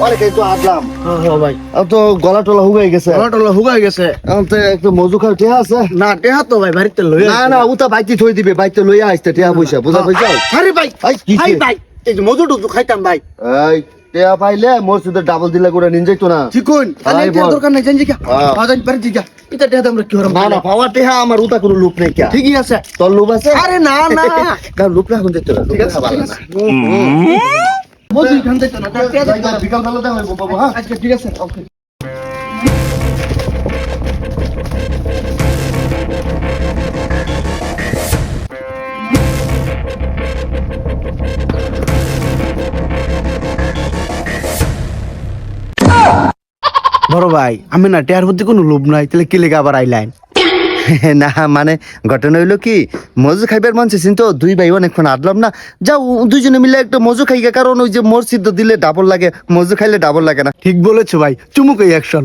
অনেকই তো আটলাম। ভাই আর তো গলা টলা হুগাই গেছে। টলা হুগাই গেছে। এখন তো একটু মজু খাওয়া টিয়া আছে? না টেহা তো ভাই বাড়িতে লই না না, ওটা বাইতে থই দিবে, বাইতে লইয়া আসতে টিয়া পয়সা বুঝা পয়সা। আরে ভাই এই কি ভাই ভাই এই যে মজু টুজু খাইতাম ভাই। এই টিয়া পাইলে মসজিদে ডাবল দিলে করে নিন যাইতো না। চিকুন তাহলে ভাই এটা বল। দরকার নাই জানি কি হ্যাঁ। বাজান পারি জিগা এটা টেহা আমরা কি হরাম না না, পাওয়া টিয়া আমার ওটা কোনো লোক নেই কে। ঠিকই আছে। তোর লোক আছে? আরে না না না, লোক না এখন যেতে না, লোক না ভালো না। মজু খান যাইতো না টেহা যাই, যাই, বিকাল বেলা দেখা হইবো বাবু, হ্যাঁ? আচ্ছা ঠিক আছে ওকে। বড় ভাই আমি না টেয়ার প্রতি কোনো লোভ নাই, তাহলে কি লেগে আবার আইলাইন? না মানে ঘটনা হইলো কি, মজু খাইবার মন চাইছেন তো, দুই ভাই অনেকক্ষণ আডলাম না, যাও দুইজনে মিলে একটা মজু খাই গে, কারণ ওই যে মসজিদ দিলে ডাবল লাগে, মজু খাইলে ডাবল লাগে না। ঠিক বলেছো ভাই, চুমুক এই অ্যাকশন।